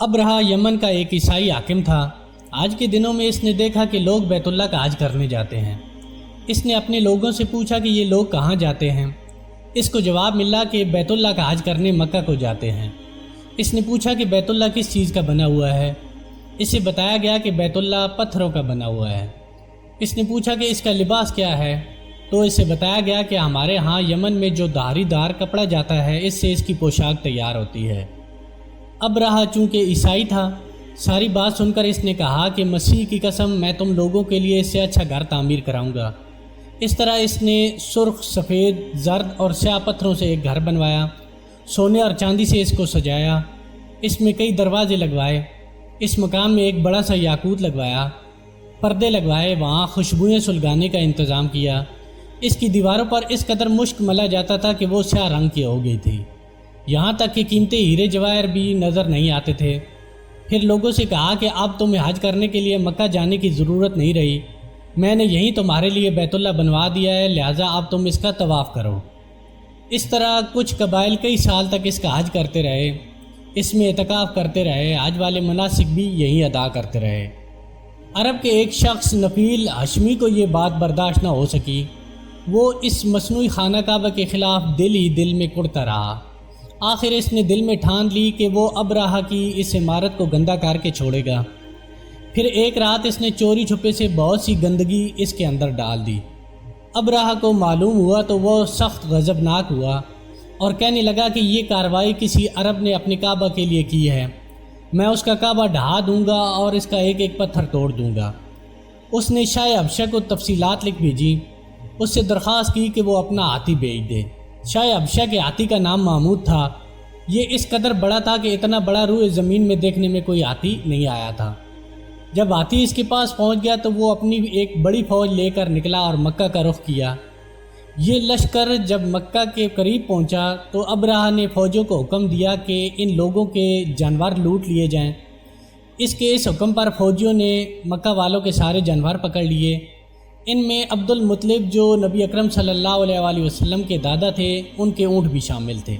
Abraha Yemen का एक ईसाई हाकिम था। आज के दिनों में इसने देखा कि लोग बैतुल्लाह का हज करने जाते हैं। इसने अपने लोगों से पूछा कि ये लोग कहाँ जाते हैं। इसको जवाब मिला कि बैतुल्लाह का हज करने मक्का को जाते हैं। इसने पूछा कि बैतुल्लाह किस चीज़ का बना हुआ है। इसे बताया गया कि बैतुल्लाह पत्थरों का बना हुआ है। इसने पूछा कि इसका लिबास क्या है, तो इसे बताया गया कि हमारे यहाँ यमन में जो धारीदार कपड़ा जाता है इससे इसकी पोशाक तैयार होती है। अबरहा चूँकि ईसाई था, सारी बात सुनकर इसने कहा कि मसीह की कसम, मैं तुम लोगों के लिए इससे अच्छा घर तामीर कराऊंगा। इस तरह इसने सुर्ख, सफ़ेद, जर्द और स्याह पत्थरों से एक घर बनवाया। सोने और चांदी से इसको सजाया। इसमें कई दरवाजे लगवाए। इस मकान में एक बड़ा सा याकूत लगवाया, पर्दे लगवाए, वहाँ खुशबुएँ सुलगाने का इंतज़ाम किया। इसकी दीवारों पर इस कदर मुश्क मला जाता था कि वो स्याह रंग की हो गई थी। यहाँ तक कि कीमती हीरे जवाहर भी नज़र नहीं आते थे। फिर लोगों से कहा कि अब तुम्हें हज करने के लिए मक्का जाने की ज़रूरत नहीं रही। मैंने यहीं तुम्हारे लिए बैतुल्लाह बनवा दिया है, लिहाजा अब तुम इसका तवाफ़ करो। इस तरह कुछ कबाइल कई साल तक इसका हज करते रहे, इसमें एतकाफ़ करते रहे, हज वाले मनासिक भी यहीं अदा करते रहे। अरब के एक शख्स नफील हशमी को ये बात बर्दाश्त न हो सकी। वो इस मसनूई खाना काबा के ख़िलाफ़ दिल ही दिल में कुढ़ता रहा। आखिर इसने दिल में ठान ली कि वो अबरहा की इस इमारत को गंदा करके छोड़ेगा। फिर एक रात इसने चोरी छुपे से बहुत सी गंदगी इसके अंदर डाल दी। अबरहा को मालूम हुआ तो वो सख्त गज़बनाक हुआ और कहने लगा कि ये कार्रवाई किसी अरब ने अपने काबा के लिए की है। मैं उसका काबा ढहा दूंगा और इसका एक एक पत्थर तोड़ दूंगा। उसने शाह हबशा को तफसीलात लिख भेजी। उससे दरख्वास्त की कि वो अपना हाथी भेज दे। शाह हबशा के हाथी का नाम महमूद था। ये इस कदर बड़ा था कि इतना बड़ा रूए ज़मीन में देखने में कोई हाथी नहीं आया था। जब हाथी इसके पास पहुंच गया तो वो अपनी एक बड़ी फ़ौज लेकर निकला और मक्का का रुख किया। ये लश्कर जब मक्का के करीब पहुंचा तो अबरहा ने फ़ौजों को हुक्म दिया कि इन लोगों के जानवर लूट लिए जाएं। इसके इस हुक्म पर फ़ौजियों ने मक्का वालों के सारे जानवर पकड़ लिए। इनमें अब्दुल मुत्तलिब, जो नबी अकरम सल्लल्लाहु अलैहि वसल्लम के दादा थे, उनके ऊँट भी शामिल थे।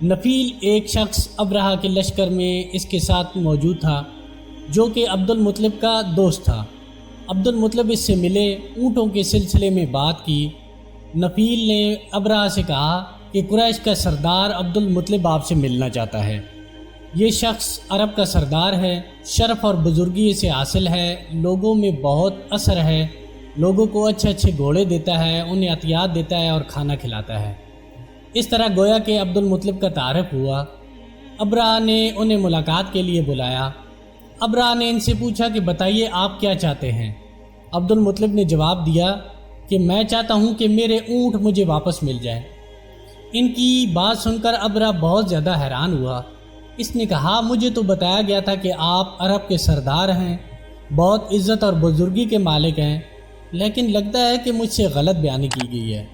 नफील एक शख्स अबरहा के लश्कर में इसके साथ मौजूद था, जो कि अब्दुल मुत्तलिब का दोस्त था। अब्दुल मुत्तलिब इससे मिले, ऊँटों के सिलसिले में बात की। नफील ने अबरहा से कहा कि कुरैश का सरदार अब्दुल मुत्तलिब आपसे मिलना चाहता है। ये शख्स अरब का सरदार है, शरफ़ और बुजुर्गी से हासिल है, लोगों में बहुत असर है, लोगों को अच्छे अच्छे घोड़े देता है, उन्हें अतियात देता है और खाना खिलाता है। इस तरह गोया कि अब्दुल मुत्तलिब का तारफ़ हुआ। अबरहा ने उन्हें मुलाकात के लिए बुलाया। अबरहा ने इनसे पूछा कि बताइए आप क्या चाहते हैं। अब्दुल मुत्तलिब ने जवाब दिया कि मैं चाहता हूँ कि मेरे ऊँट मुझे वापस मिल जाए। इनकी बात सुनकर अबरहा बहुत ज़्यादा हैरान हुआ। इसने कहा, मुझे तो बताया गया था कि आप अरब के सरदार हैं, बहुत इज़्ज़त और बुजुर्गी के मालिक हैं, लेकिन लगता है कि मुझसे गलत बयानी की गई है,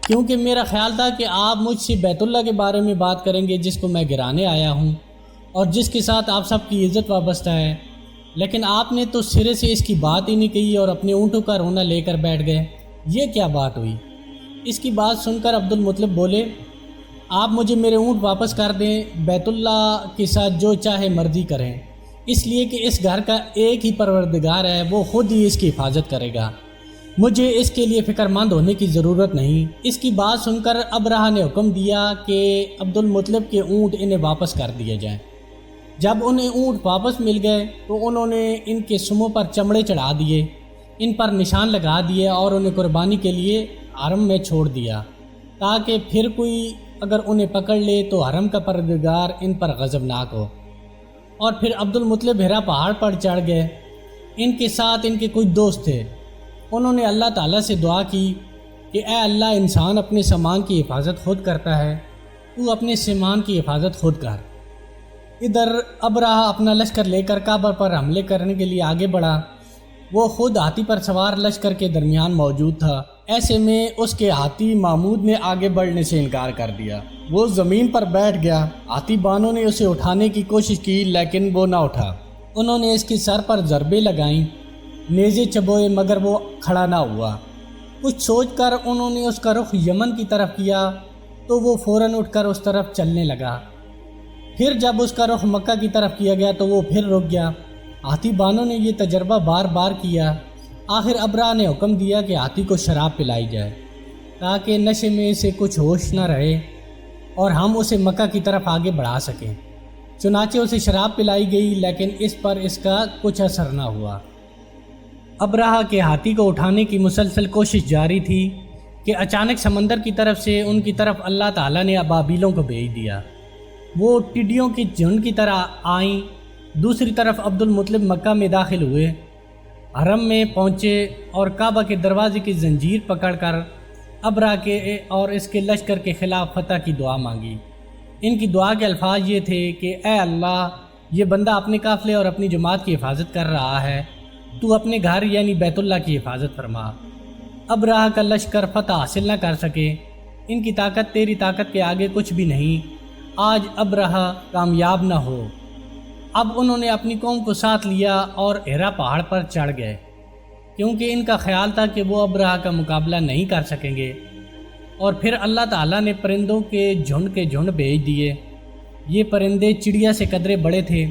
क्योंकि मेरा ख्याल था कि आप मुझसे बैतुल्लाह के बारे में बात करेंगे, जिसको मैं गिराने आया हूँ और जिसके साथ आप सबकी इज़्ज़त वाबस्ता है। लेकिन आपने तो सिरे से इसकी बात ही नहीं कही और अपने ऊँटों का रोना लेकर बैठ गए। ये क्या बात हुई? इसकी बात सुनकर अब्दुल मुत्तलिब बोले, आप मुझे मेरे ऊँट वापस कर दें, बैतुल्लाह के साथ जो चाहे मर्जी करें, इसलिए कि इस घर का एक ही परवरदिगार है, वो खुद ही इसकी हिफाजत करेगा। मुझे इसके लिए फ़िक्रमंद होने की ज़रूरत नहीं। इसकी बात सुनकर अबरहा ने हुक्म दिया कि अब्दुल मुत्तलिब के ऊँट इन्हें वापस कर दिए जाएं। जब उन्हें ऊँट वापस मिल गए तो उन्होंने इनके सुमों पर चमड़े चढ़ा दिए, इन पर निशान लगा दिए और उन्हें कुर्बानी के लिए हरम में छोड़ दिया, ताकि फिर कोई अगर उन्हें पकड़ ले तो हरम का परवरदिगार इन पर गज़बनाक हो। और फिर अब्दुल मुत्तलिब हिरा पहाड़ पर चढ़ गए। इनके साथ इनके कुछ दोस्त थे। उन्होंने अल्लाह ताला से दुआ की कि ए अल्लाह, इंसान अपने सामान की हिफाजत खुद करता है, तू अपने सामान की हिफाजत खुद कर। इधर अबरहा अपना लश्कर लेकर काबा पर हमले करने के लिए आगे बढ़ा। वो खुद हाथी पर सवार लश्कर के दरमियान मौजूद था। ऐसे में उसके हाथी महमूद ने आगे बढ़ने से इनकार कर दिया। वो ज़मीन पर बैठ गया। हाथी बानों ने उसे उठाने की कोशिश की, लेकिन वो ना उठा। उन्होंने इसके सर पर ज़रबे लगाईं, नेज़े चबोए, मगर वो खड़ा ना हुआ। कुछ सोचकर उन्होंने उसका रुख यमन की तरफ किया तो वो फ़ौरन उठकर उस तरफ चलने लगा। پھر جب اس کا رخ مکہ کی طرف کیا گیا تو وہ پھر رک گیا۔ ہاتھی بانوں نے یہ تجربہ بار بار کیا۔ آخر ابرہہ نے حکم دیا کہ ہاتھی کو شراب پلائی جائے تاکہ نشے میں اسے کچھ ہوش نہ رہے اور ہم اسے مکہ کی طرف آگے بڑھا سکیں۔ چنانچہ اسے شراب پلائی گئی، لیکن اس پر اس کا کچھ اثر نہ ہوا۔ ابرہہ کے ہاتھی کو اٹھانے کی مسلسل کوشش جاری تھی کہ اچانک سمندر کی طرف سے ان کی طرف اللہ تعالیٰ نے ابابیلوں کو بھیج دیا۔ وہ ٹڈیوں کی جھنڈ کی طرح آئیں۔ دوسری طرف عبد المطلب مکہ میں داخل ہوئے، حرم میں پہنچے اور کعبہ کے دروازے کی زنجیر پکڑ کر ابرہہ کے اور اس کے لشکر کے خلاف فتح کی دعا مانگی۔ ان کی دعا کے الفاظ یہ تھے کہ اے اللہ، یہ بندہ اپنے قافلے اور اپنی جماعت کی حفاظت کر رہا ہے، تو اپنے گھر یعنی بیت اللہ کی حفاظت فرما۔ ابرہہ کا لشکر فتح حاصل نہ کر سکے، ان کی طاقت تیری طاقت کے آگے کچھ بھی نہیں، آج ابرہہ کامیاب نہ ہو۔ اب انہوں نے اپنی قوم کو ساتھ لیا اور ہیرا پہاڑ پر چڑھ گئے، کیونکہ ان کا خیال تھا کہ وہ ابرہہ کا مقابلہ نہیں کر سکیں گے۔ اور پھر اللہ تعالیٰ نے پرندوں کے جھنڈ بھیج دیے۔ یہ پرندے چڑیا سے قدرے بڑے تھے،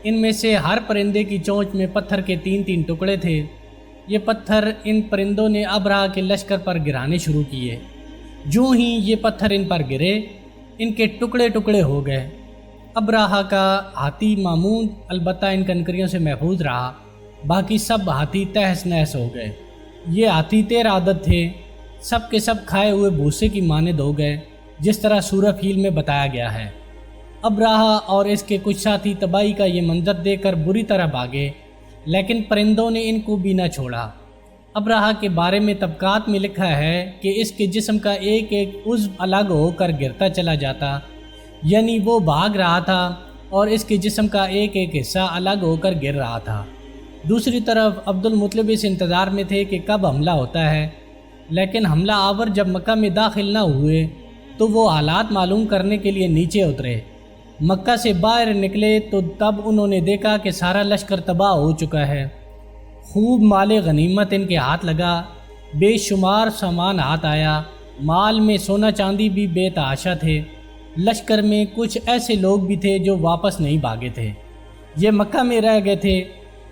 ان میں سے ہر پرندے کی چونچ میں پتھر کے 3 ٹکڑے تھے۔ یہ پتھر ان پرندوں نے ابرہہ کے لشکر پر گرانے شروع کیے۔ جو ہی یہ پتھر ان پر گرے، ان کے ٹکڑے ٹکڑے ہو گئے۔ ابرہہ کا ہاتھی مامون البتہ ان کنکریوں سے محفوظ رہا، باقی سب ہاتھی تہس نہس ہو گئے۔ یہ ہاتھی 13 عدد تھے، سب کے سب کھائے ہوئے بھوسے کی مانند ہو گئے، جس طرح سورہ فیل میں بتایا گیا ہے۔ ابرہہ اور اس کے کچھ ساتھی تباہی کا یہ منظر دیکھ کر بری طرح بھاگے، لیکن پرندوں نے ان کو بھی نہ چھوڑا۔ ابرہہ کے بارے میں طبقات میں لکھا ہے کہ اس کے جسم کا ایک ایک عضو الگ ہو کر گرتا چلا جاتا، یعنی وہ بھاگ رہا تھا اور اس کے جسم کا ایک ایک حصہ الگ ہو کر گر رہا تھا۔ دوسری طرف عبد المطلب اس انتظار میں تھے کہ کب حملہ ہوتا ہے، لیکن حملہ آور جب مکہ میں داخل نہ ہوئے تو وہ حالات معلوم کرنے کے لیے نیچے اترے۔ مکہ سے باہر نکلے تو تب انہوں نے دیکھا کہ سارا لشکر تباہ ہو چکا ہے۔ خوب مال غنیمت ان کے ہاتھ لگا، بے شمار سامان ہاتھ آیا، مال میں سونا چاندی بھی بے تحاشا تھے۔ لشکر میں کچھ ایسے لوگ بھی تھے جو واپس نہیں بھاگے تھے، یہ مکہ میں رہ گئے تھے۔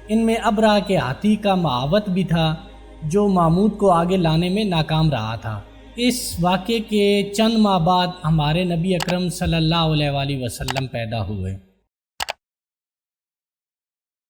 ان میں ابرہہ کے ہاتھی کا معاوت بھی تھا جو محمود کو آگے لانے میں ناکام رہا تھا۔ اس واقعے کے چند ماہ بعد ہمارے نبی اکرم صلی اللہ علیہ وسلم پیدا ہوئے۔